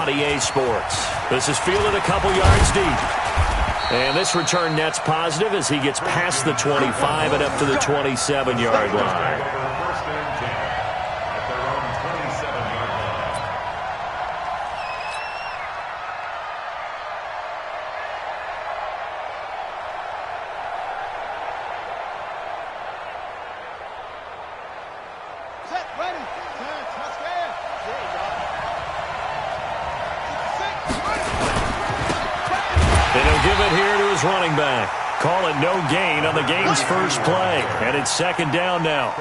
on EA Sports. This is fielded a couple yards deep. And this return net's positive as he gets past the 25 and up to the 27-yard line. Running back. Call it no gain on the game's first play. And it's second down now.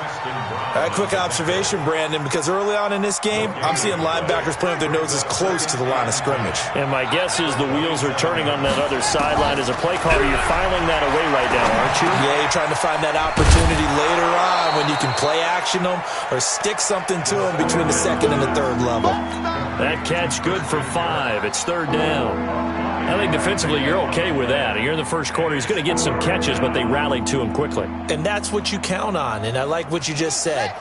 A quick observation, Brandon, because early on in this game, I'm seeing linebackers playing with their noses close to the line of scrimmage. And my guess is the wheels are turning on that other sideline. As a play caller, you're filing that away right now, aren't you? Yeah, you're trying to find that opportunity later on when you can play action them or stick something to them between the second and the third level. That catch good for 5. It's third down. I think defensively you're okay with that. Here in the first quarter, he's going to get some catches, but they rallied to him quickly. And that's what you count on, and I like what you just said.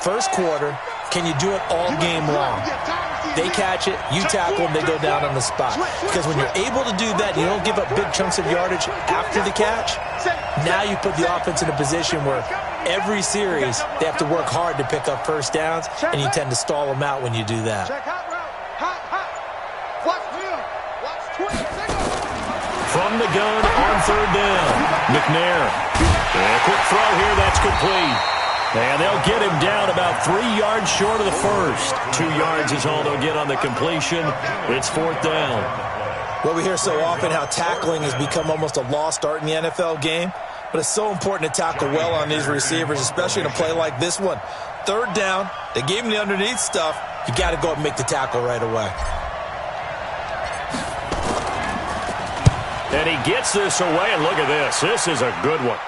First quarter, can you do it all game long? They catch it, you tackle them, they go down on the spot. Because when you're able to do that, you don't give up big chunks of yardage after the catch, now you put the offense in a position where every series they have to work hard to pick up first downs, and you tend to stall them out when you do that. From the gun on third down, McNair. And a quick throw here, that's complete. And they'll get him down about 3 yards short of the first. 2 yards is all they'll get on the completion. It's fourth down. Well, we hear so often how tackling has become almost a lost art in the NFL game. But it's so important to tackle well on these receivers, especially in a play like this one. Third down, they gave him the underneath stuff. You got to go and make the tackle right away. And he gets this away, and look at this. This is a good one.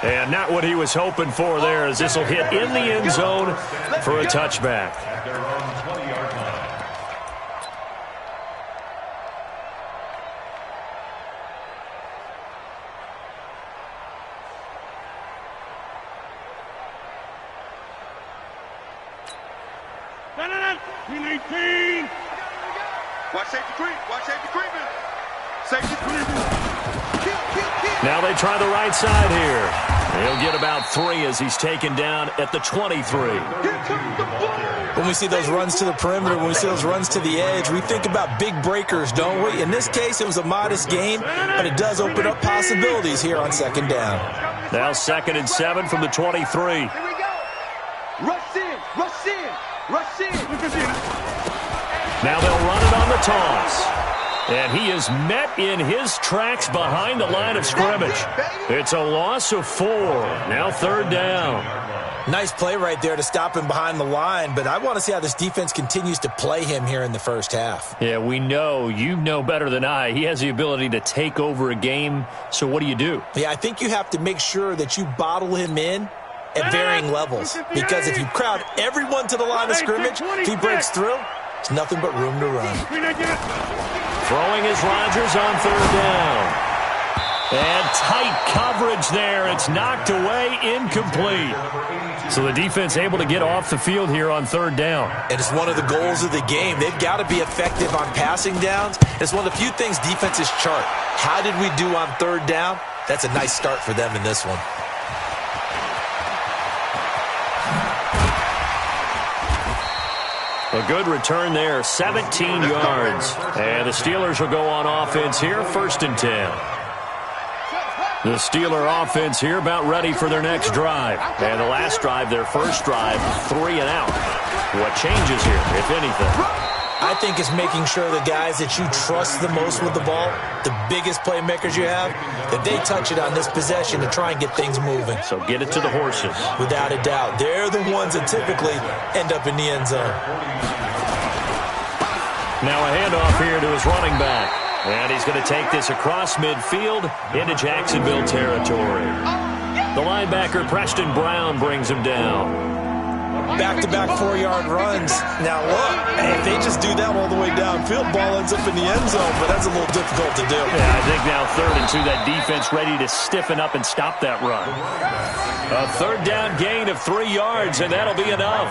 And not what he was hoping for there, as this will hit in the end zone for a touchback. Watch safety creep. Watch safety creeping. Safety creeping. Now they try the right side here. He'll get about 3 as he's taken down at the 23. When we see those runs to the perimeter, when we see those runs to the edge, we think about big breakers, don't we? In this case, it was a modest gain, but it does open up possibilities here on second down. Now 2nd and 7 from the 23. Here we go. Rush in. Rush in. Rush in. Now they'll run it on the toss. And he is met in his tracks behind the line of scrimmage. It's a loss of 4. Now third down. Nice play right there to stop him behind the line, but I want to see how this defense continues to play him here in the first half. Yeah, we know. You know better than I. He has the ability to take over a game, so what do? Yeah, I think you have to make sure that you bottle him in at varying levels, because if you crowd everyone to the line of scrimmage, if he breaks through, it's nothing but room to run. Throwing is Rodgers on third down. And tight coverage there. It's knocked away, incomplete. So the defense able to get off the field here on third down. And it's one of the goals of the game. They've got to be effective on passing downs. It's one of the few things defenses chart. How did we do on third down? That's a nice start for them in this one. A good return there, 17 yards. And the Steelers will go on offense here, 1st and 10. The Steeler offense here about ready for their next drive. And the last drive, their first drive, 3 and out. What changes here, if anything? I think it's making sure the guys that you trust the most with the ball, the biggest playmakers you have, that they touch it on this possession to try and get things moving. So get it to the horses. Without a doubt. They're the ones that typically end up in the end zone. Now a handoff here to his running back. And he's going to take this across midfield into Jacksonville territory. The linebacker, Preston Brown, brings him down. Back-to-back 4-yard runs. Now, look, if they just do that all the way downfield, ball ends up in the end zone, but that's a little difficult to do. Yeah, I think now 3rd and 2, that defense ready to stiffen up and stop that run. A third down gain of 3 yards, and that'll be enough.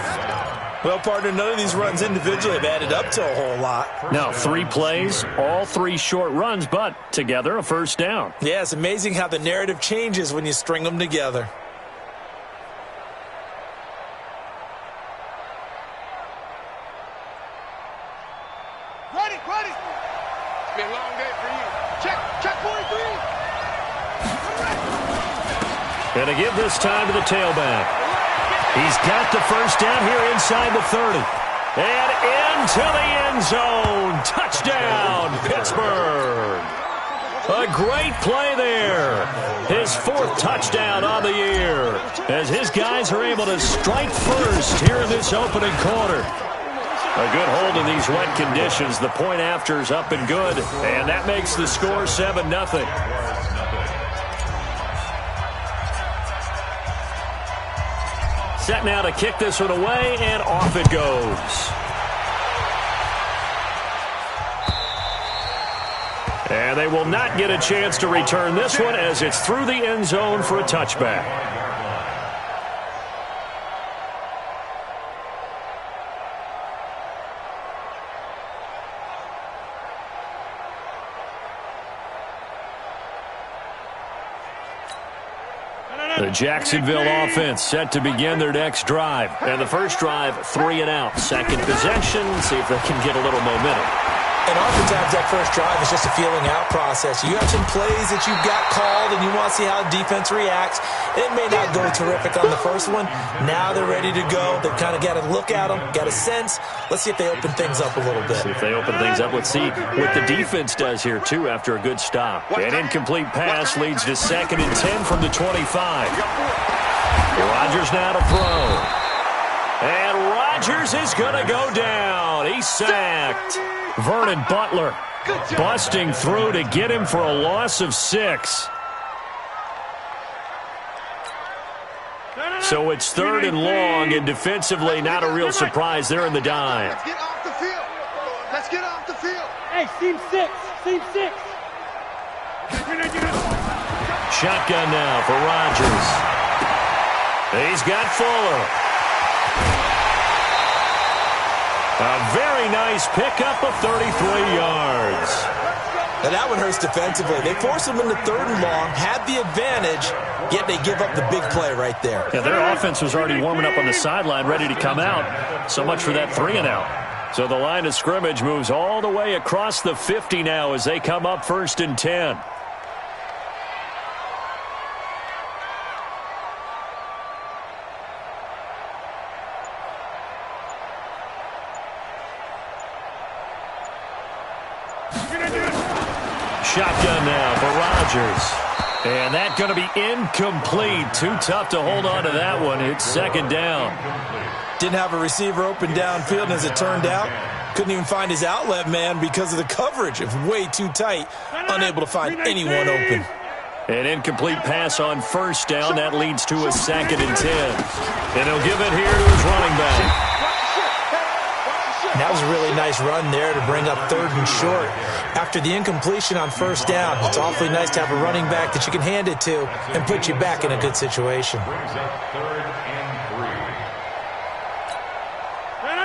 Well, partner, none of these runs individually have added up to a whole lot. Now, 3 plays, all 3 short runs, but together a first down. Yeah, it's amazing how the narrative changes when you string them together. Ready. It's been a long day for you. Check 43. And to give this time to the tailback. He's got the first down here inside the 30. And into the end zone. Touchdown, Pittsburgh. A great play there. His 4th touchdown on the year as his guys are able to strike first here in this opening quarter. A good hold in these wet conditions. The point after is up and good. And that makes the score 7-0. Set now to kick this one away, and off it goes. And they will not get a chance to return this one as it's through the end zone for a touchback. The Jacksonville offense set to begin their next drive. And the first drive, 3 and out. Second possession, see if they can get a little momentum. And oftentimes that first drive is just a feeling out process. You have some plays that you've got called and you want to see how the defense reacts. It may not go terrific on the first one. Now they're ready to go. They've kind of got to look at them, got a sense. Let's see if they open things up a little bit. See if they open things up. Let's see what the defense does here, too, after a good stop. An incomplete pass leads to 2nd and 10 from the 25. Rodgers now to throw. And Rodgers is going to go down. He's sacked. Vernon Butler busting through to get him for a loss of 6. So it's 3rd and long, and defensively not a real surprise there in the dime. Let's get off the field. Let's get off the field. Hey, seam 6. Shotgun now for Rodgers. He's got Fuller. A very nice pickup of 33 yards. And that one hurts defensively. They force them into 3rd and long, had the advantage, yet they give up the big play right there. Yeah, their offense was already warming up on the sideline, ready to come out. So much for that 3 and out. So the line of scrimmage moves all the way across the 50 now as they come up 1st and 10. Shotgun now for Rodgers. And that going to be incomplete. Too tough to hold on to that one. It's 2nd down. Didn't have a receiver open downfield, and as it turned out, couldn't even find his outlet man because of the coverage. It was way too tight. Unable to find anyone open. An incomplete pass on 1st down. That leads to a 2nd and 10. And he'll give it here to his running back. And that was a really nice run there to bring up 3rd and short. After the incompletion on 1st down, it's awfully nice to have a running back that you can hand it to and put you back in a good situation.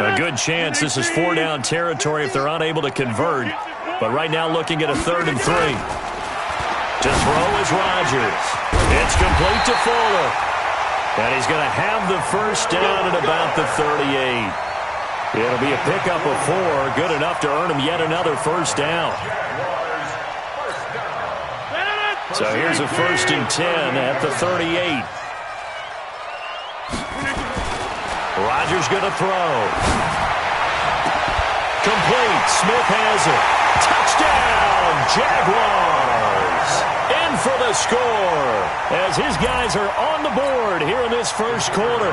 A good chance this is 4-down territory if they're unable to convert. But right now looking at a 3rd and 3. To throw is Rodgers. It's complete to Fuller. And he's going to have the first down at about the 38. It'll be a pickup of 4, good enough to earn him yet another first down. So here's a 1st and 10 at the 38. Rodgers going to throw. Complete. Smith has it. Touchdown, Jaguars. In for the score as his guys are on the board here in this first quarter.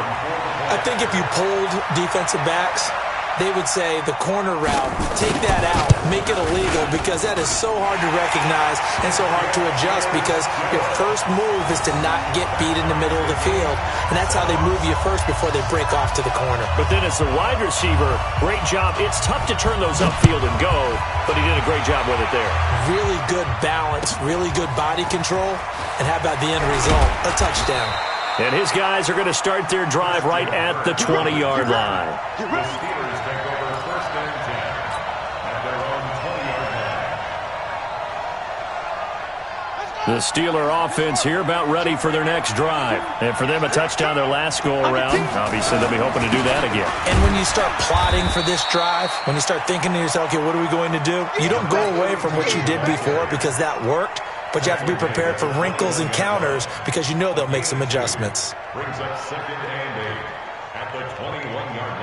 I think if you polled defensive backs, they would say the corner route, take that out, make it illegal, because that is so hard to recognize and so hard to adjust, because your first move is to not get beat in the middle of the field, and that's how they move you first before they break off to the corner. But then as the wide receiver, great job. It's tough to turn those upfield and go, but he did a great job with it there. Really good balance, really good body control, and how about the end result? A touchdown. And his guys are going to start their drive right at the 20-yard line. The Steeler offense here about ready for their next drive. And for them, a touchdown their last go-around. Obviously, they'll be hoping to do that again. And when you start plotting for this drive, when you start thinking to yourself, okay, what are we going to do? You don't go away from what you did before because that worked, but you have to be prepared for wrinkles and counters because you know they'll make some adjustments. Brings up 2nd and 8 at the 21-yard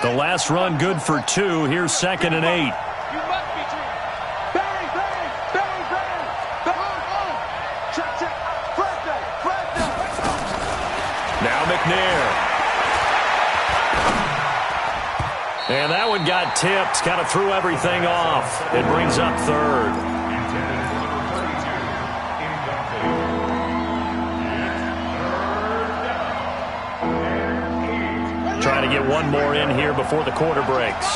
line. The last run good for 2. Here's 2nd and 8. Now McNair. And that one got tipped, kind of threw everything off. It brings up 3rd. Trying to get one more in here before the quarter breaks.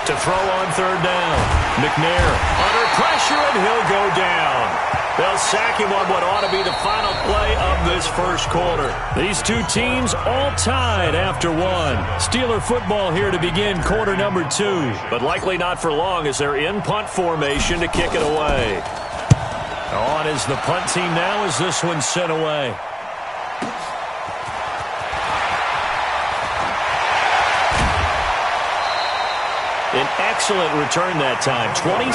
To throw on 3rd down. McNair under pressure, and he'll go down. They'll sack him on what ought to be the final play of this first quarter. These two teams all tied after 1. Steeler football here to begin quarter number 2. But likely not for long as they're in punt formation to kick it away. On is the punt team now as this one's sent away. An excellent return that time, 26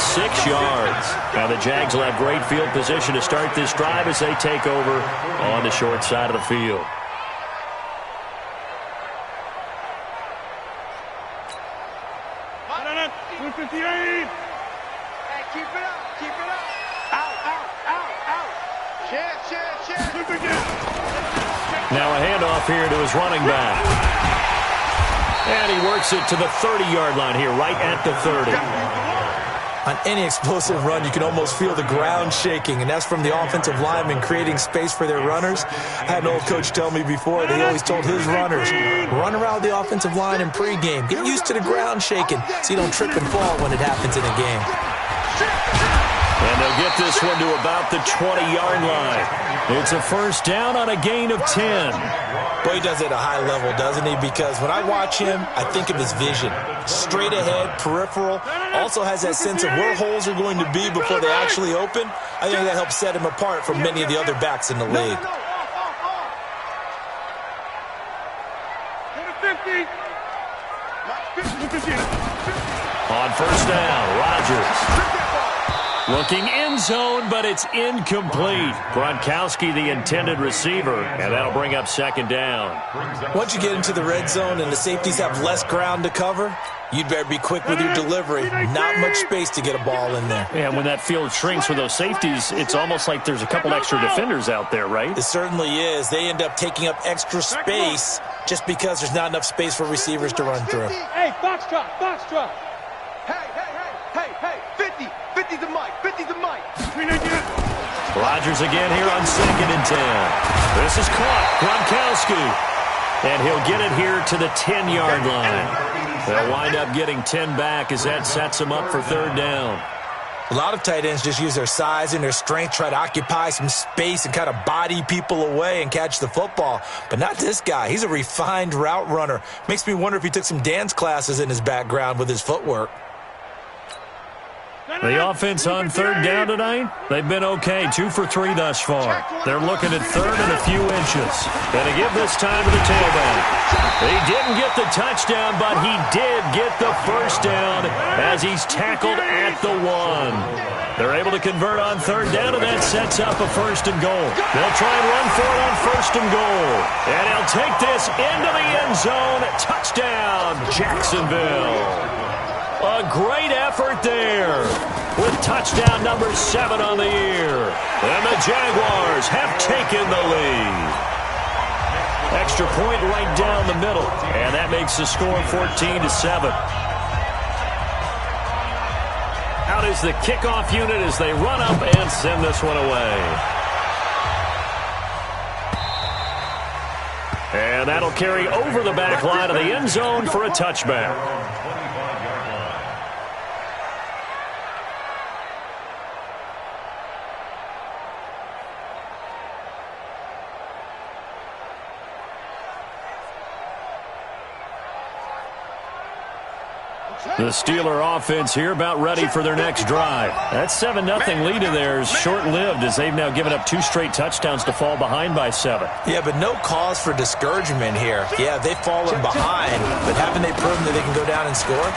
yards. Now the Jags will have great field position to start this drive as they take over on the short side of the field. Hey, keep it up, keep it up. Out. Share. Now a handoff here to his running back. And he works it to the 30-yard line here, right at the 30. On any explosive run, you can almost feel the ground shaking, and that's from the offensive linemen creating space for their runners. I had an old coach tell me before that he always told his runners, run around the offensive line in pregame. Get used to the ground shaking so you don't trip and fall when it happens in a game. And they'll get this one to about the 20-yard line. It's a first down on a gain of 10. Boy, he does it at a high level, doesn't he? Because when I watch him, I think of his vision. Straight ahead, peripheral. Also has that sense of where holes are going to be before they actually open. I think that helps set him apart from many of the other backs in the league. On first down, Rodgers. Looking end zone, but it's incomplete. Gronkowski, the intended receiver, and that'll bring up 2nd down. Once you get into the red zone and the safeties have less ground to cover, you'd better be quick with your delivery. Not much space to get a ball in there. Yeah, when that field shrinks with those safeties, it's almost like there's a couple extra defenders out there, right? It certainly is. They end up taking up extra space just because there's not enough space for receivers to run through. Hey, foxtrot. Hey, 50's the mic. Rodgers again here on 2nd and 10. This is caught. Gronkowski. And he'll get it here to the 10-yard line. They'll wind up getting 10 back as that sets him up for 3rd down. A lot of tight ends just use their size and their strength, try to occupy some space and kind of body people away and catch the football. But not this guy. He's a refined route runner. Makes me wonder if he took some dance classes in his background with his footwork. The offense on 3rd down tonight, they've been okay, 2 for 3 thus far. They're looking at 3rd and a few inches. Gonna give this time to the tailback. He didn't get the touchdown, but he did get the first down as he's tackled at the 1. They're able to convert on 3rd down, and that sets up a 1st and goal. They'll try and run for it on 1st and goal. And he'll take this into the end zone. Touchdown, Jacksonville. A great effort there with touchdown number 7 on the year. And the Jaguars have taken the lead. Extra point right down the middle. And that makes the score 14-7. Out is the kickoff unit as they run up and send this one away. And that'll carry over the back line of the end zone for a touchback. The Steeler offense here about ready for their next drive. That 7-0 lead of theirs short-lived as they've now given up 2 straight touchdowns to fall behind by 7. Yeah, but no cause for discouragement here. Yeah, they've fallen behind, but haven't they proven that they can go down and score?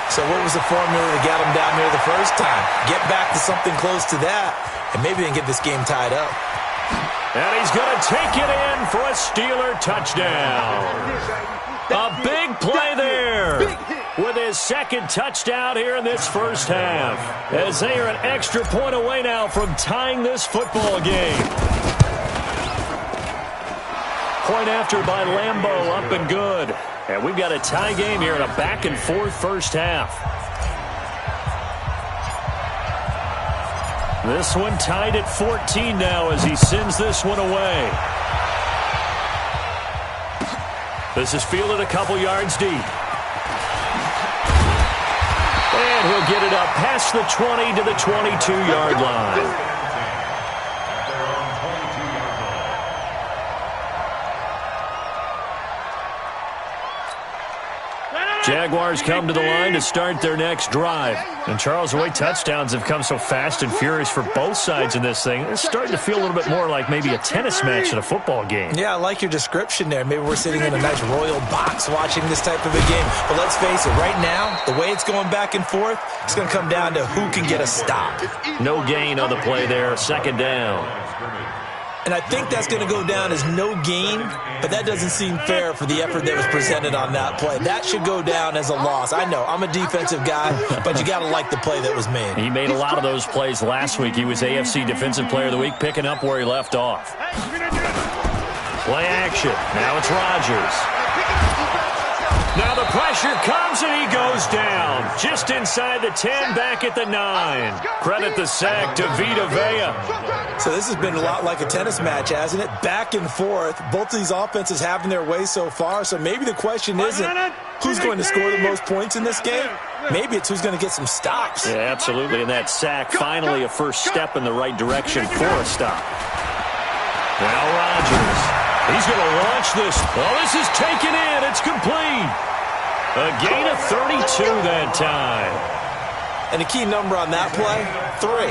So what was the formula that got them down there the first time? Get back to something close to that, and maybe they can get this game tied up. And he's going to take it in for a Steeler touchdown. A big play there with his second touchdown here in this first half, as they are an extra point away now from tying this football game. Point after by Lambeau, up and good. And we've got a tie game here in a back-and-forth first half. This one tied at 14 now as he sends this one away. This is fielded a couple yards deep. And he'll get it up past the 20 to the 22-yard line. Jaguars come to the line to start their next drive. And Charles, the way touchdowns have come so fast and furious for both sides in this thing, it's starting to feel a little bit more like maybe a tennis match in a football game. Yeah, I like your description there. Maybe we're sitting in a nice royal box watching this type of a game. But let's face it, right now, the way it's going back and forth, it's going to come down to who can get a stop. No gain on the play there, second down. And I think that's going to go down as no gain, but that doesn't seem fair for the effort that was presented on that play. That should go down as a loss. I know, I'm a defensive guy, but you got to like the play that was made. He made a lot of those plays last week. He was AFC Defensive Player of the Week, picking up where he left off. Play action. Now it's Rodgers. Now the pressure comes and he goes down. Just inside the 10, back at the 9. Credit the sack to Vita Vea. So this has been a lot like a tennis match, hasn't it? Back and forth. Both of these offenses having their way so far. So maybe the question isn't who's going to score the most points in this game. Maybe it's who's going to get some stops. Yeah, absolutely. And that sack, finally a first step in the right direction for a stop. Now Rodgers. He's going to launch this. Well, this is taken in. It's complete. A gain of 32 that time. And the key number on that play, 3.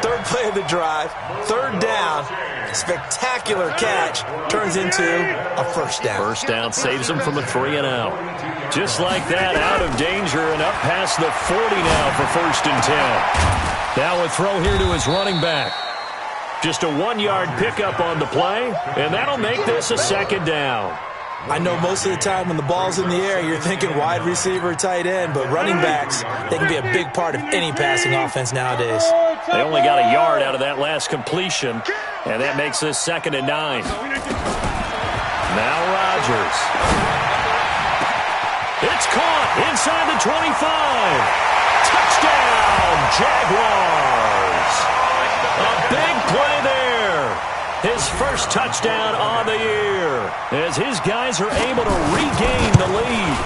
Third play of the drive, third down, spectacular catch, turns into a first down. First down saves him from a 3-and-out. Just like that, out of danger and up past the 40 now for first and 10. Now a throw here to his running back. Just a 1-yard pickup on the play, and that'll make this a second down. I know most of the time when the ball's in the air, you're thinking wide receiver, tight end, but running backs, they can be a big part of any passing offense nowadays. They only got a yard out of that last completion, and that makes this second and 9. Now Rodgers. It's caught inside the 25. Touchdown, Jaguars. A big play there. His first touchdown on the year as his guys are able to regain the lead.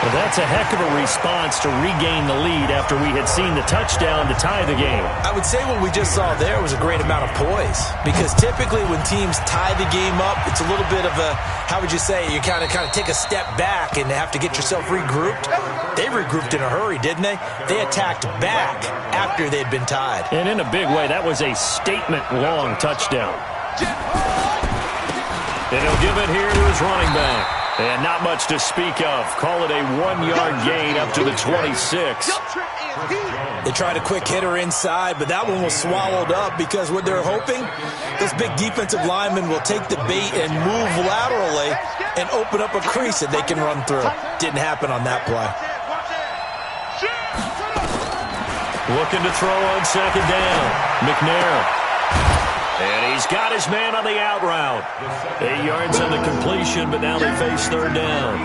Well, that's a heck of a response to regain the lead after we had seen the touchdown to tie the game. I would say what we just saw there was a great amount of poise, because typically when teams tie the game up, it's a little bit of a, how would you say, you kind of take a step back and have to get yourself regrouped. They regrouped in a hurry, didn't they? They attacked back after they'd been tied. And in a big way, that was a statement-long touchdown. And he'll give it here to his running back. And not much to speak of. Call it a 1-yard gain up to the 26. They tried a quick hitter inside, but that one was swallowed up because what they're hoping, those big defensive linemen will take the bait and move laterally and open up a crease that they can run through. Didn't happen on that play. Looking to throw on second down. McNair. And he's got his man on the out route. 8 yards on the completion, but now they face third down.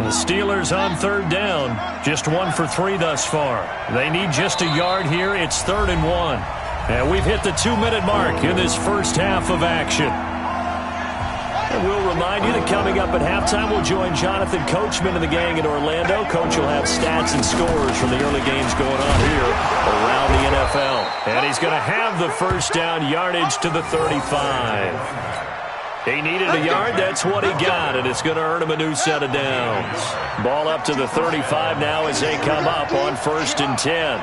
The The Steelers on third down, just 1 for 3 thus far. They need just a yard here. It's 3rd and 1. And we've hit the 2-minute mark in this first half of action. And we'll remind you that coming up at halftime, we'll join Jonathan Coachman and the gang in Orlando. Coach will have stats and scores from the early games going on here around the NFL. And he's going to have the first down, yardage to the 35. He needed a yard. That's what he got, and it's going to earn him a new set of downs. Ball up to the 35 now as they come up on 1st and 10.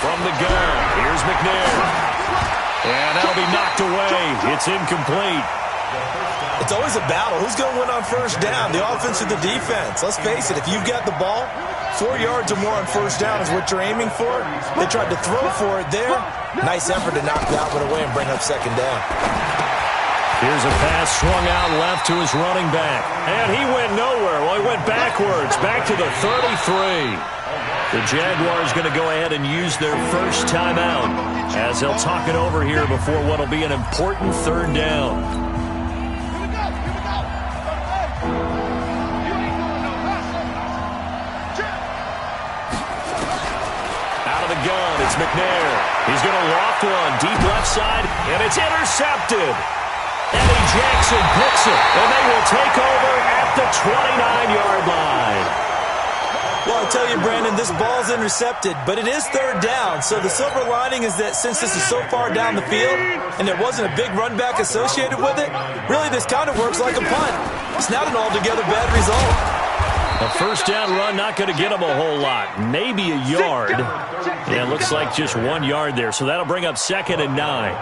From the gun, here's McNair. And that'll be knocked away. It's incomplete. It's always a battle. Who's going to win on first down, the offense or the defense? Let's face it, if you've got the ball, 4 yards or more on first down is what you're aiming for. They tried to throw for it there. Nice effort to knock that one away and bring up 2nd down. Here's a pass swung out left to his running back. And he went nowhere. Well, he went backwards, back to the 33. The Jaguars going to go ahead and use their first timeout as they'll talk it over here before what will be an important 3rd down. Out of the gun, it's McNair. He's going to loft one deep left side, and it's intercepted. Eddie Jackson picks it, and they will take over at the 29-yard line. Well, I tell you, Brandon, this ball's intercepted, but it is 3rd down. So the silver lining is that since this is so far down the field and there wasn't a big run back associated with it, really this kind of works like a punt. It's not an altogether bad result. A first down run not going to get him a whole lot. Maybe a yard. Yeah, it looks like just 1 yard there. So that'll bring up 2nd and 9.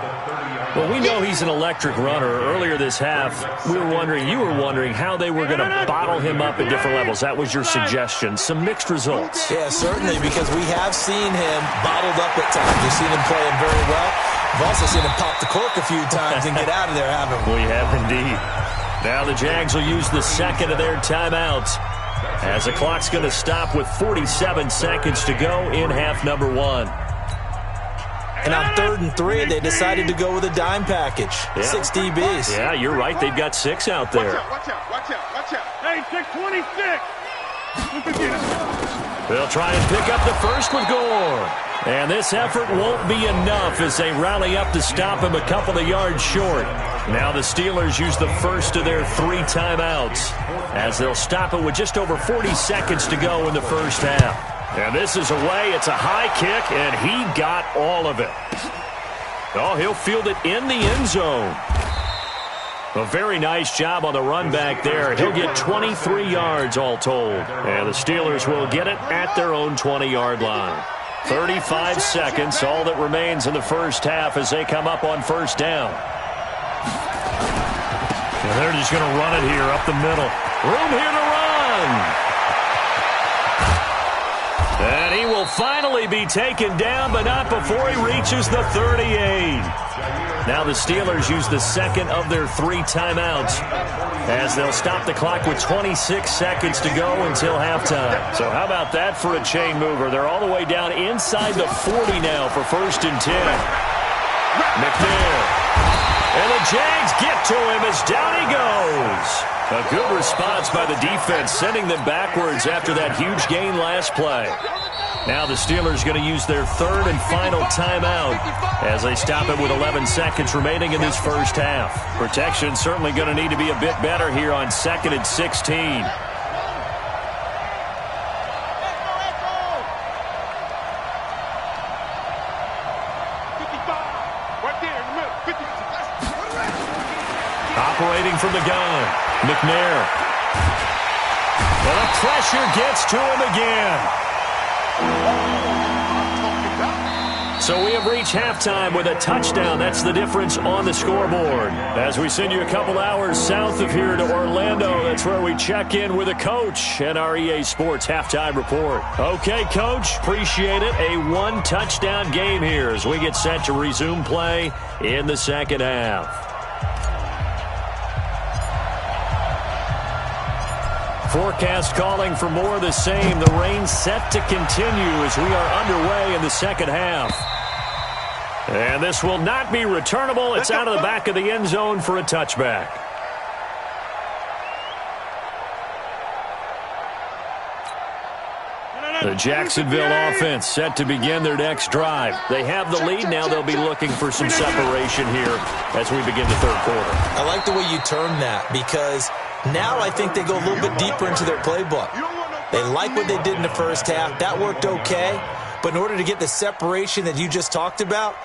Well, we know he's an electric runner. Earlier this half, you were wondering how they were going to bottle him up at different levels. That was your suggestion. Some mixed results. Yeah, certainly, because we have seen him bottled up at times. We've seen him playing very well. We've also seen him pop the cork a few times and get out of there, haven't we? We have indeed. Now the Jags will use the 2nd of their timeouts as the clock's going to stop with 47 seconds to go in half number 1. And on 3rd and 3, they decided to go with a dime package. Yeah. 6 DBs. Yeah, you're right. They've got 6 out there. Watch out. Hey, 626. They'll try and pick up the first with Gore. And this effort won't be enough as they rally up to stop him a couple of yards short. Now the Steelers use the first of their 3 timeouts as they'll stop it with just over 40 seconds to go in the first half. And this is away. It's a high kick, and he got all of it. Oh, he'll field it in the end zone. A very nice job on the run back there. He'll get 23 yards all told. And the Steelers will get it at their own 20-yard line. 35 seconds, all that remains in the first half as they come up on first down. And they're just going to run it here up the middle. Room here to run. And he will finally be taken down, but not before he reaches the 38. Now the Steelers use the 2nd of their 3 timeouts as they'll stop the clock with 26 seconds to go until halftime. So how about that for a chain mover? They're all the way down inside the 40 now for 1st and 10. McNair. And the Jags get to him as down he goes. A good response by the defense, sending them backwards after that huge gain last play. Now the Steelers going to use their 3rd and final timeout as they stop it with 11 seconds remaining in this first half. Protection certainly going to need to be a bit better here on 2nd and 16. Operating from the gun, McNair. Well, the pressure gets to him again. So we have reached halftime with a touchdown. That's the difference on the scoreboard. As we send you a couple hours south of here to Orlando, that's where we check in with a coach and our EA Sports halftime report. Okay, Coach, appreciate it. A 1-touchdown game here as we get set to resume play in the second half. Forecast calling for more of the same. The rain set to continue as we are underway in the second half. And this will not be returnable. It's out of the back of the end zone for a touchback. The Jacksonville offense set to begin their next drive. They have the lead. Now they'll be looking for some separation here as we begin the third quarter. I like the way you term that because now I think they go a little bit deeper into their playbook. They like what they did in the first half. That worked okay. But in order to get the separation that you just talked about,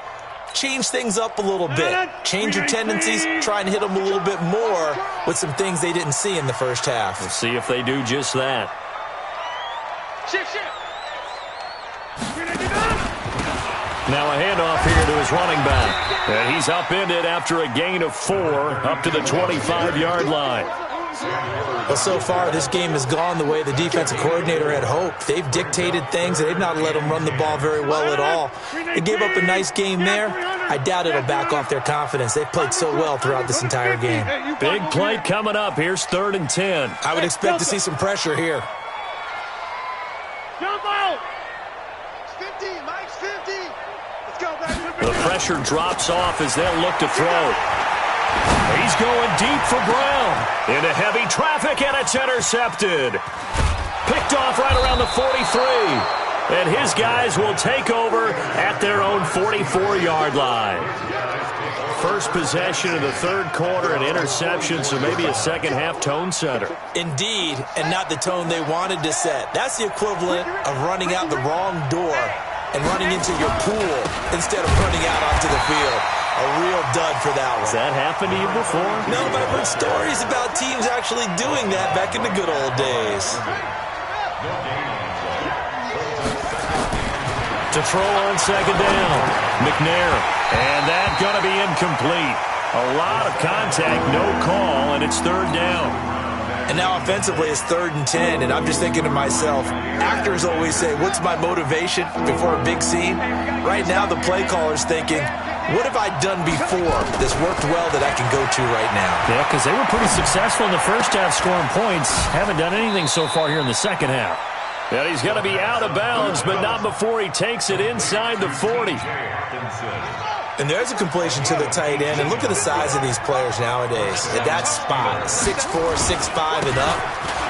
change things up a little bit. Change your tendencies. Try and hit them a little bit more with some things they didn't see in the first half. We'll see if they do just that. Now a handoff here to his running back. And he's upended after a gain of 4 up to the 25-yard line. Well, so far, this game has gone the way the defensive coordinator had hoped. They've dictated things, and they've not let them run the ball very well at all. They gave up a nice game there. I doubt it'll back off their confidence. They've played so well throughout this entire game. Big play coming up. Here's 3rd and 10. I would expect to see some pressure here. The pressure drops off as they'll look to throw. He's going deep for Brown. Into heavy traffic, and it's intercepted. Picked off right around the 43. And his guys will take over at their own 44-yard line. First possession of the third quarter, an interception, so maybe a second-half tone setter. Indeed, and not the tone they wanted to set. That's the equivalent of running out the wrong door and running into your pool instead of running out onto the field. A real dud for that one. Has that happened to you before? No, but I've heard stories about teams actually doing that back in the good old days. To throw on second down, McNair. And that's going to be incomplete. A lot of contact, no call, and it's 3rd down. And now offensively it's 3rd and 10, and I'm just thinking to myself, actors always say, what's my motivation before a big scene? Right now the play caller's thinking, what have I done before that's worked well that I can go to right now? Yeah, because they were pretty successful in the first half scoring points. Haven't done anything so far here in the second half. And he's going to be out of bounds, but not before he takes it inside the 40. And there's a completion to the tight end. And look at the size of these players nowadays. At that spot, 6'4", 6'5", and up.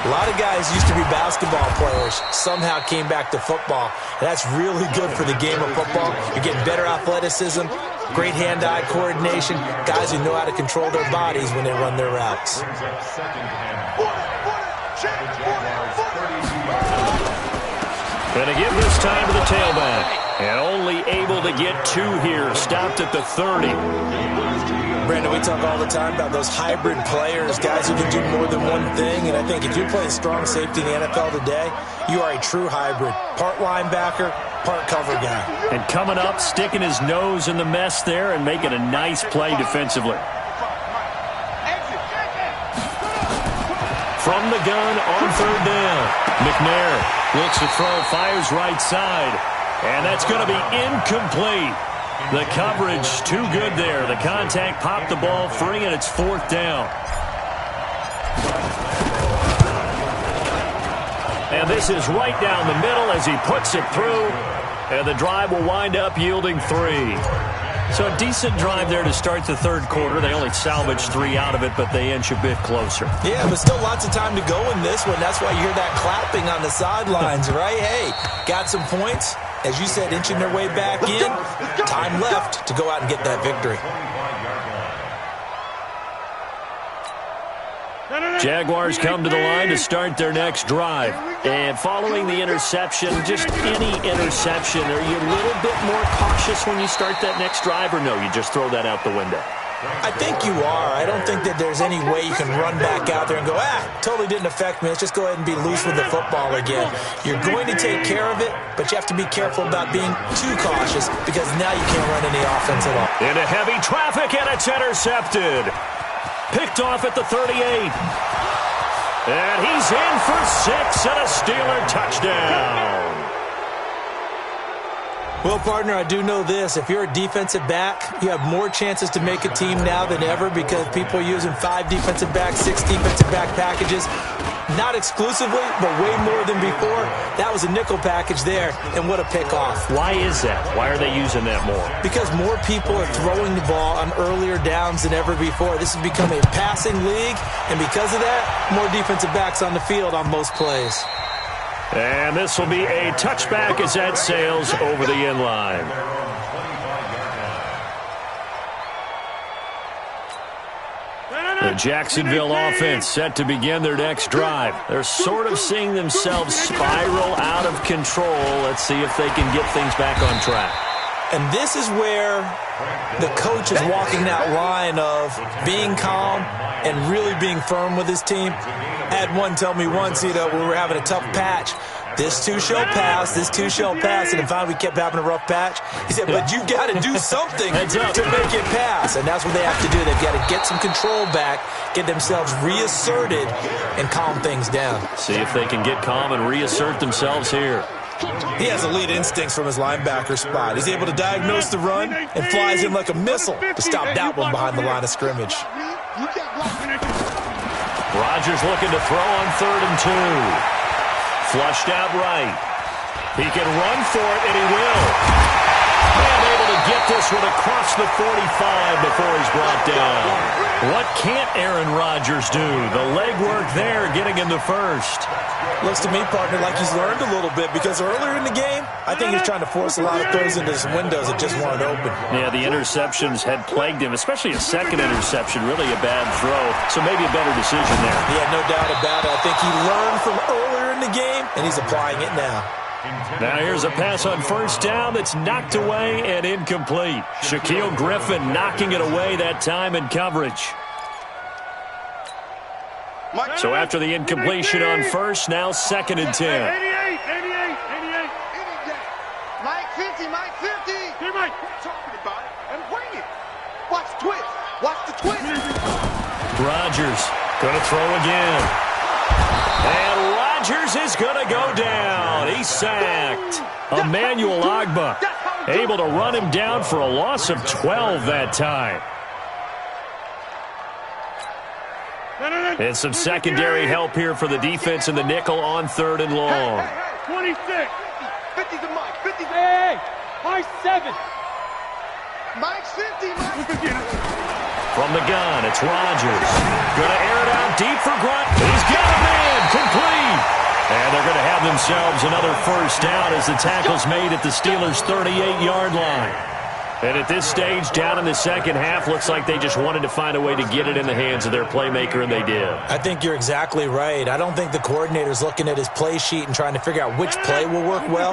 A lot of guys used to be basketball players, somehow came back to football. And that's really good for the game of football. You're getting better athleticism, great hand-eye coordination, guys who know how to control their bodies when they run their routes. And to give this time to the tailback. And only able to get 2 here. Stopped at the 30. Brandon, we talk all the time about those hybrid players, guys who can do more than one thing. And I think if you're playing strong safety in the NFL today, you are a true hybrid. Part linebacker, part cover guy. And coming up, sticking his nose in the mess there and making a nice play defensively. From the gun on 3rd down. McNair looks to throw, fires right side. And that's going to be incomplete. The coverage too good there. The contact popped the ball free, and it's 4th down. And this is right down the middle as he puts it through. And the drive will wind up yielding 3. So a decent drive there to start the third quarter. They only salvaged 3 out of it, but they inch a bit closer. Yeah, but still lots of time to go in this one. That's why you hear that clapping on the sidelines, right? Hey, got some points. As you said, inching their way back in. Time left to go out and get that victory. Jaguars come to the line to start their next drive. And following the interception, just any interception, are you a little bit more cautious when you start that next drive, or no, you just throw that out the window? I think you are. I don't think that there's any way you can run back out there and go, totally didn't affect me. Let's just go ahead and be loose with the football again. You're going to take care of it, but you have to be careful about being too cautious because now you can't run any offense at all. Into heavy traffic, and it's intercepted. Picked off at the 38. And he's in for 6 and a Steeler touchdown. Well, partner, I do know this. If you're a defensive back, you have more chances to make a team now than ever because people are using 5 defensive backs, 6 defensive back packages. Not exclusively, but way more than before. That was a nickel package there, and what a pickoff. Why is that? Why are they using that more? Because more people are throwing the ball on earlier downs than ever before. This has become a passing league, and because of that, more defensive backs on the field on most plays. And this will be a touchback as that sails over the end line. The Jacksonville offense set to begin their next drive. They're sort of seeing themselves spiral out of control. Let's see if they can get things back on track. And this is where the coach is walking that line of being calm and really being firm with his team. I had one tell me once, we were having a tough patch. This too shall pass, this too shall pass. And finally we kept having a rough patch. He said, but you got to do something to make it pass. And that's what they have to do. They've got to get some control back, get themselves reasserted, and calm things down. See if they can get calm and reassert themselves here. He has elite instincts from his linebacker spot. He's able to diagnose the run and flies in like a missile to stop that one behind the line of scrimmage. Rodgers looking to throw on 3rd and 2. Flushed out right. He can run for it, and he will. And able to get this one across the 45 before he's brought down. What can't Aaron Rodgers do? The legwork there getting him the first. Looks to me, partner, like he's learned a little bit because earlier in the game, I think he's trying to force a lot of throws into some windows that just weren't open. Yeah, the interceptions had plagued him, especially a second interception, really a bad throw. So maybe a better decision there. Yeah, no doubt about it. I think he learned from earlier in the game, and he's applying it now. Now here's a pass on 1st down that's knocked away and incomplete. Shaquille Griffin knocking it away that time in coverage. So after the incompletion on 1st, now 2nd and 10. 88. Mike 50, Mike 50. Hey, Mike, talking about it and bring it. Watch the twist. Watch the twist. Rodgers going to throw again. And Rodgers is going to go down. He's sacked. Emmanuel Ogbah able to run him down for a loss of 12 that time. And some secondary help here for the defense in the nickel on 3rd and long. 26. 50 to Mike. 50. Hey, Mike 7. Mike's 50. Mike 50. From the gun, it's Rodgers. Going to air it out deep for Grunt. He's got a man. Complete. And they're going to have themselves another 1st down as the tackle's made at the Steelers' 38-yard line. And at this stage, down in the second half, looks like they just wanted to find a way to get it in the hands of their playmaker, and they did. I think you're exactly right. I don't think the coordinator's looking at his play sheet and trying to figure out which play will work well.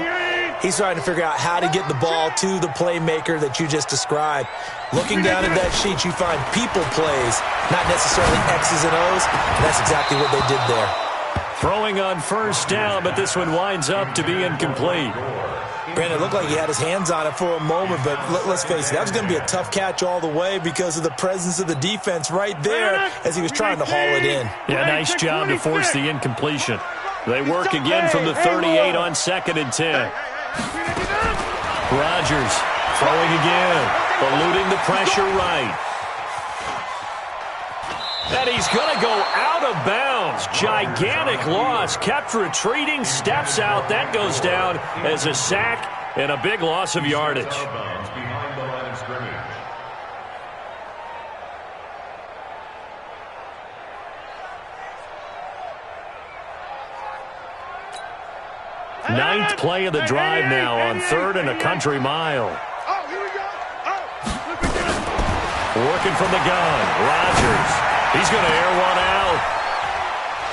He's trying to figure out how to get the ball to the playmaker that you just described. Looking down at that sheet, you find people plays, not necessarily X's and O's. And that's exactly what they did there. Throwing on 1st down, but this one winds up to be incomplete. Brandon, it looked like he had his hands on it for a moment, but let's face it, that was going to be a tough catch all the way because of the presence of the defense right there as he was trying to haul it in. Yeah, nice job to force the incompletion. They work again from the 38 on 2nd and 10. Rodgers throwing again, eluding the pressure right. And he's going to go out of bounds. Gigantic loss. Kept retreating, steps out. That goes down as a sack and a big loss of yardage. Behind the line of scrimmage. Ninth play of the drive now on 3rd and a country mile. Oh, here we go. Working from the gun, Rodgers. He's going to air one out.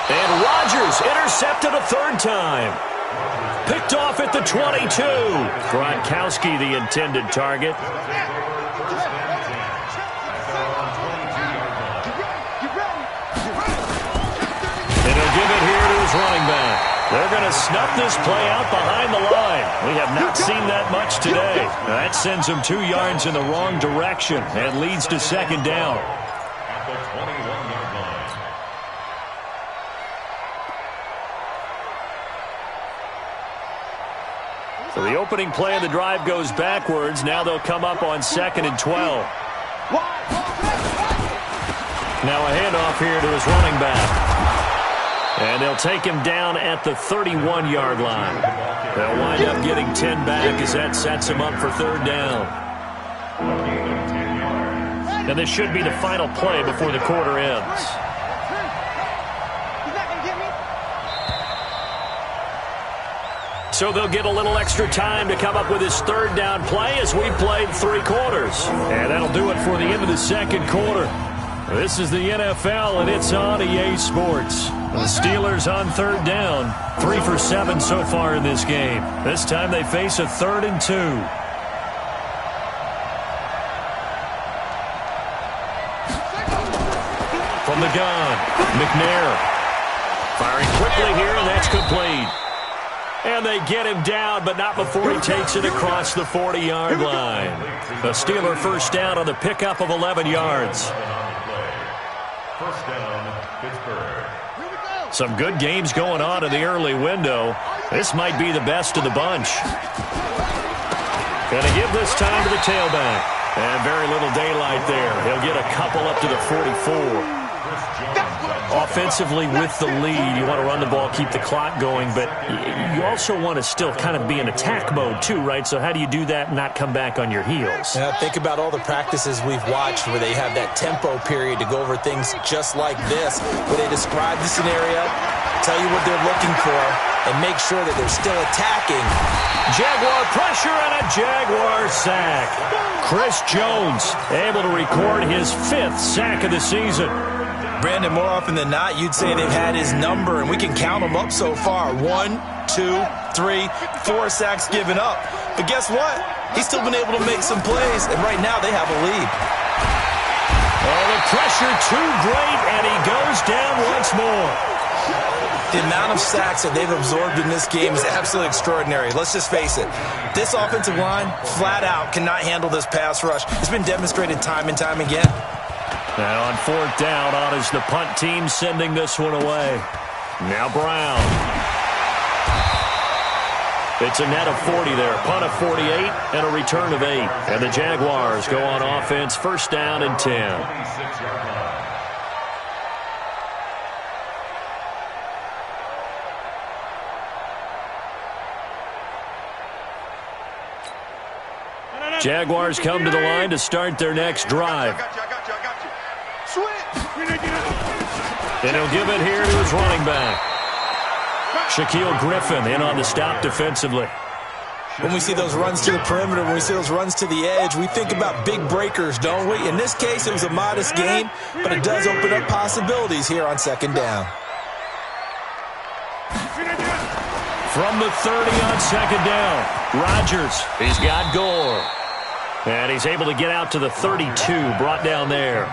And Rodgers intercepted a 3rd time. Picked off at the 22. Gronkowski, the intended target. And he'll give it here to his running back. They're going to snuff this play out behind the line. We have not seen that much today. That sends him 2 yards in the wrong direction and leads to 2nd down. At the 21-yard line. So the opening play of the drive goes backwards. Now they'll come up on 2nd and 12. Now a handoff here to his running back. And they'll take him down at the 31-yard line. They'll wind up getting 10 back as that sets him up for 3rd down. And this should be the final play before the quarter ends. So they'll get a little extra time to come up with his third down play as we played 3 quarters. And that'll do it for the end of the second quarter. This is the NFL, and it's on EA Sports. The Steelers on third down. 3 for 7 so far in this game. This time they face a 3rd and 2. From the gun, McNair. Firing quickly here, and that's complete. And they get him down, but not before he takes it across the 40-yard line. The Steeler first down on the pickup of 11 yards. First down, Pittsburgh. Some good games going on in the early window. This might be the best of the bunch. Going to give this time to the tailback. And very little daylight there. He'll get a couple up to the 44. Offensively with the lead, you want to run the ball, keep the clock going, but you also want to still kind of be in attack mode too, right? So how do you do that and not come back on your heels? Yeah, think about all the practices we've watched where they have that tempo period to go over things just like this, where they describe the scenario, tell you what they're looking for, and make sure that they're still attacking. Jaguar pressure and a Jaguar sack. Chris Jones able to record his 5th sack of the season. Brandon, more often than not, you'd say they've had his number, and we can count them up so far. 1, 2, 3, 4 sacks given up. But guess what? He's still been able to make some plays, and right now they have a lead. Oh, the pressure too great, and he goes down once more. The amount of sacks that they've absorbed in this game is absolutely extraordinary. Let's just face it. This offensive line, flat out, cannot handle this pass rush. It's been demonstrated time and time again. Now on 4th down, on is the punt team sending this one away. Now Brown. It's a net of 40 there. Punt of 48 and a return of 8. And the Jaguars go on offense, first down and 10. Jaguars come to the line to start their next drive. And he'll give it here to his running back. Shaquille Griffin in on the stop defensively. When we see those runs to the perimeter, when we see those runs to the edge, we think about big breakers, don't we? In this case, it was a modest gain, but it does open up possibilities here on 2nd down. From the 30 on 2nd down, Rodgers, he's got Gore. And he's able to get out to the 32, brought down there.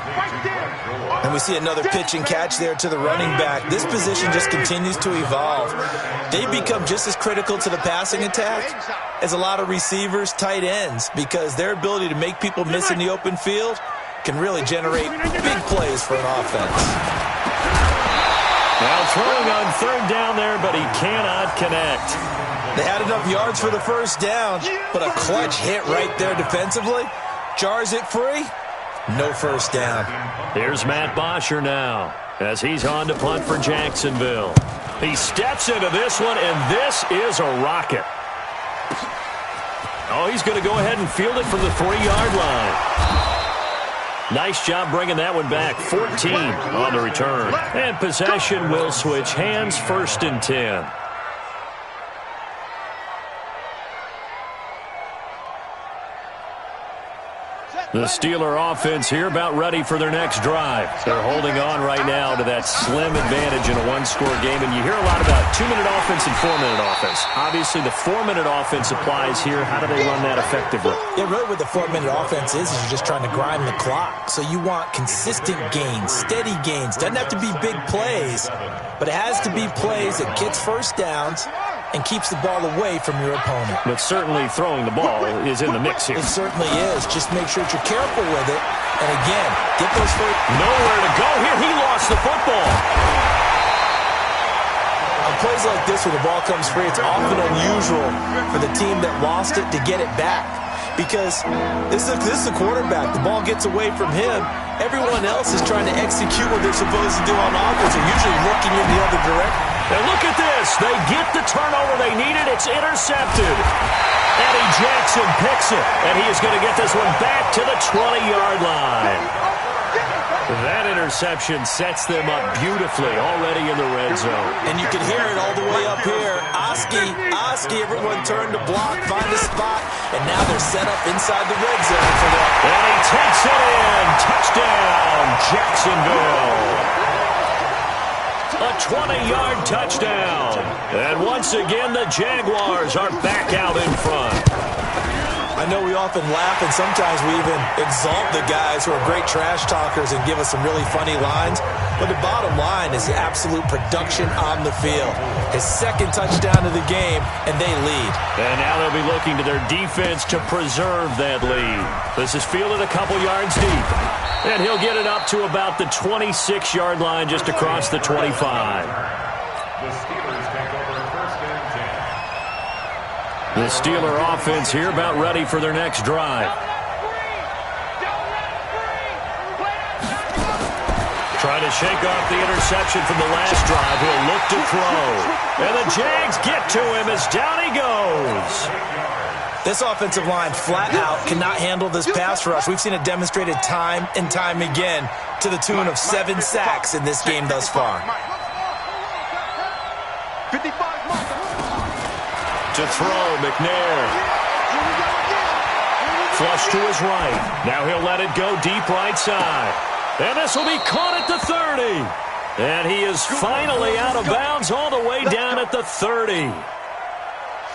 And we see another pitch and catch there to the running back. This position just continues to evolve. They become just as critical to the passing attack as a lot of receivers, tight ends, because their ability to make people miss in the open field can really generate big plays for an offense. Now throwing on 3rd down there, but he cannot connect. They had enough yards for the first down, but a clutch hit right there defensively. Jars it free. No first down. Here's Matt Bosher now as he's on to punt for Jacksonville. He steps into this one, and this is a rocket. Oh, he's going to go ahead and field it from the 3-yard line. Nice job bringing that one back. 14 on the return. And possession will switch hands, 1st and 10. The Steeler offense here about ready for their next drive. They're holding on right now to that slim advantage in a 1-score game. And you hear a lot about 2-minute offense and 4-minute offense. Obviously, the 4-minute offense applies here. How do they run that effectively? Yeah, really what the 4-minute offense is you're just trying to grind the clock. So you want consistent gains, steady gains. Doesn't have to be big plays, but it has to be plays that gets first downs and keeps the ball away from your opponent. But certainly throwing the ball is in the mix here. It certainly is. Just make sure that you're careful with it. And again, get those first. Nowhere to go here. He lost the football. On plays like this where the ball comes free, it's often unusual for the team that lost it to get it back. Because this is a quarterback. The ball gets away from him. Everyone else is trying to execute what they're supposed to do on offense. They're usually looking in the other direction. And look at this. They get the turnover they needed. It's intercepted. Eddie Jackson picks it. And he is going to get this one back to the 20-yard line. That interception sets them up beautifully already in the red zone. And you can hear it all the way up here. Oski, everyone turned to block, find a spot, and now they're set up inside the red zone for that. And he takes it in. Touchdown, Jacksonville. A 20-yard touchdown. And once again, the Jaguars are back out in front. I know we often laugh, and sometimes we even exalt the guys who are great trash talkers and give us some really funny lines. But the bottom line is absolute production on the field. His second touchdown of the game, and they lead. And now they'll be looking to their defense to preserve that lead. This is fielded a couple yards deep. And he'll get it up to about the 26-yard line just across the 25. The Steelers take over first and 10. The Steeler offense here about ready for their next drive. Trying to shake off the interception from the last drive. He'll look to throw. And the Jags get to him as down he goes. This offensive line flat out cannot handle this pass rush. We've seen it demonstrated time and time again to the tune of 7 sacks in this game thus far. To throw, McNair. Flush to his right. Now he'll let it go deep right side. And this will be caught at the 30. And he is finally out of bounds all the way down at the 30.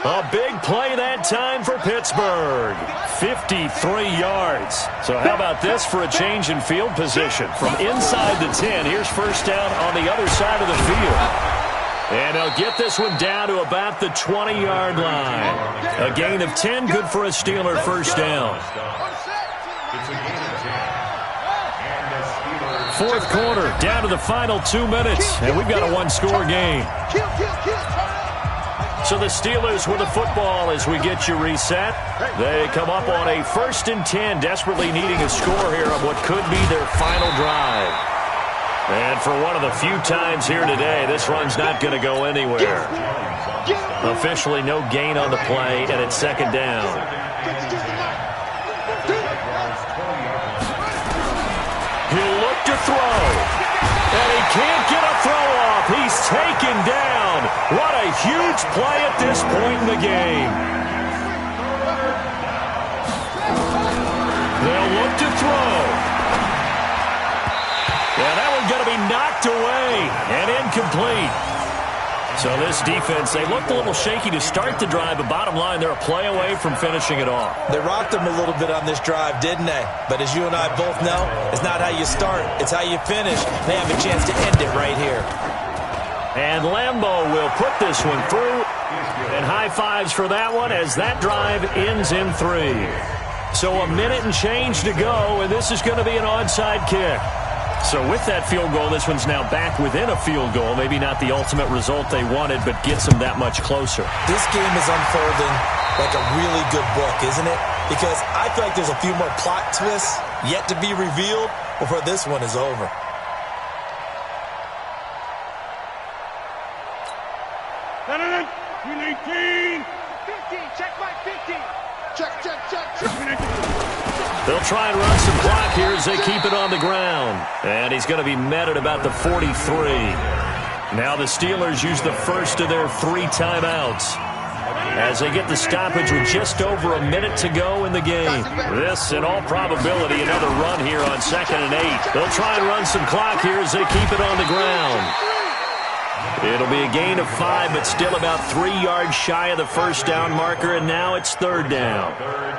A big play that time for Pittsburgh. 53 yards. So how about this for a change in field position? From inside the 10, here's first down on the other side of the field. And they'll get this one down to about the 20-yard line. A gain of 10, good for a Steeler first down. Fourth quarter, down to the final 2 minutes, and we've got a one-score game. So the Steelers with the football as we get you reset. They come up on a 1st and 10, desperately needing a score here on what could be their final drive. And for one of the few times here today, this run's not going to go anywhere. Officially no gain on the play, and it's second down. He'll look to throw. And he can't get a throw off. He's taken down. What a huge play at this point in the game. They'll look to throw. Yeah, that one's going to be knocked away and incomplete. So this defense, they looked a little shaky to start the drive, but bottom line, they're a play away from finishing it off. They rocked them a little bit on this drive, didn't they? But as you and I both know, it's not how you start, it's how you finish. They have a chance to end it right here. And Lambeau will put this one through. And high fives for that one as that drive ends in 3. So a minute and change to go, and this is going to be an onside kick. So with that field goal, this one's now back within a field goal. Maybe not the ultimate result they wanted, but gets them that much closer. This game is unfolding like a really good book, isn't it? Because I feel like there's a few more plot twists yet to be revealed before this one is over. No. 19. 15. Check my 15. Check. They'll try and run some clock here as they keep it on the ground. And he's going to be met at about the 43. Now the Steelers use the first of their 3 timeouts as they get the stoppage with just over a minute to go in the game. This, in all probability, another run here on 2nd and 8. They'll try and run some clock here as they keep it on the ground. It'll be a gain of 5, but still about 3 yards shy of the first down marker, and now it's 3rd down.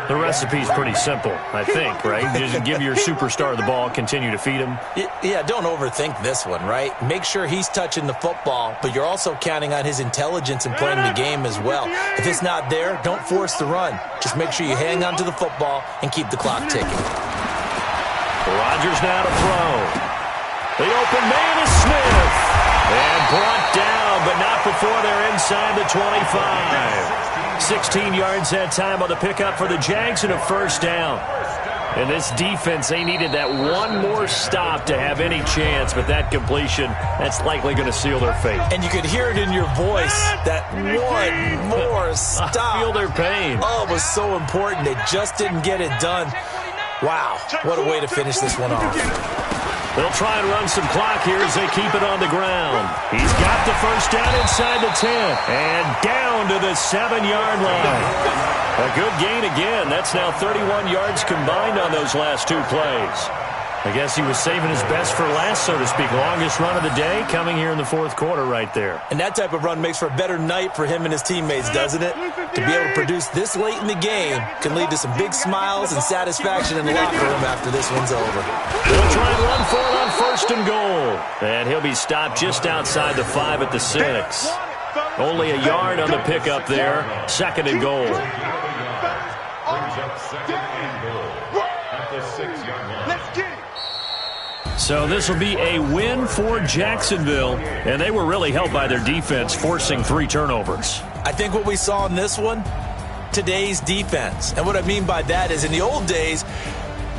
The recipe's pretty simple, I think, right? Just give your superstar the ball, continue to feed him. Yeah, don't overthink this one, right? Make sure he's touching the football, but you're also counting on his intelligence in playing the game as well. If it's not there, don't force the run. Just make sure you hang on to the football and keep the clock ticking. Rodgers now to throw. The open man is Smith. And brought down, but not before they're inside the 25. 16 yards that time on the pickup for the Jags and a first down. And this defense, they needed that one more stop to have any chance, but that completion, that's likely going to seal their fate. And you could hear it in your voice, that one more stop. I feel their pain. Oh, it was so important. They just didn't get it done. Wow, what a way to finish this one off. They'll try and run some clock here as they keep it on the ground. He's got the first down inside the 10 and down to the 7-yard line. A good gain again. That's now 31 yards combined on those last 2 plays. I guess he was saving his best for last, so to speak. Longest run of the day coming here in the 4th quarter right there. And that type of run makes for a better night for him and his teammates, doesn't it? To be able to produce this late in the game can lead to some big smiles and satisfaction in the locker room after this one's over. They'll try and run for it on 1st and goal. And he'll be stopped just outside the 5 at the 6. Only a yard on the pickup there. 2nd and goal. Brings up 2nd and goal at the 6-yard line. Let's get it. So this will be a win for Jacksonville, and they were really helped by their defense, forcing 3 turnovers. I think what we saw in this one, today's defense. And what I mean by that is in the old days,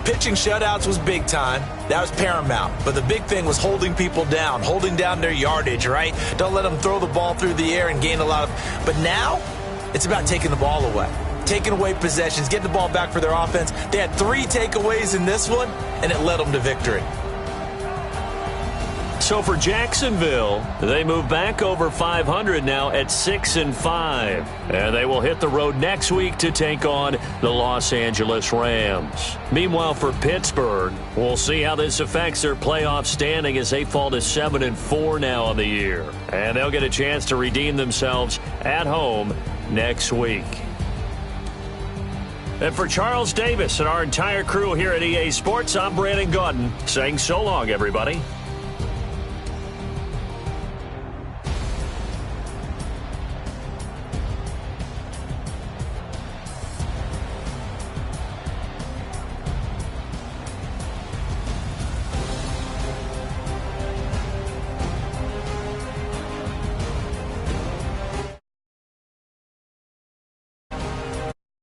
pitching shutouts was big time. That was paramount. But the big thing was holding people down, holding down their yardage, right? Don't let them throw the ball through the air and gain a lot of... But now, it's about taking the ball away. Taking away possessions, getting the ball back for their offense. They had 3 takeaways in this one, and it led them to victory. So for Jacksonville, they move back over 500 now at 6-5. And they will hit the road next week to take on the Los Angeles Rams. Meanwhile, for Pittsburgh, we'll see how this affects their playoff standing as they fall to 7-4 now on the year. And they'll get a chance to redeem themselves at home next week. And for Charles Davis and our entire crew here at EA Sports, I'm Brandon Gaudin saying so long, everybody.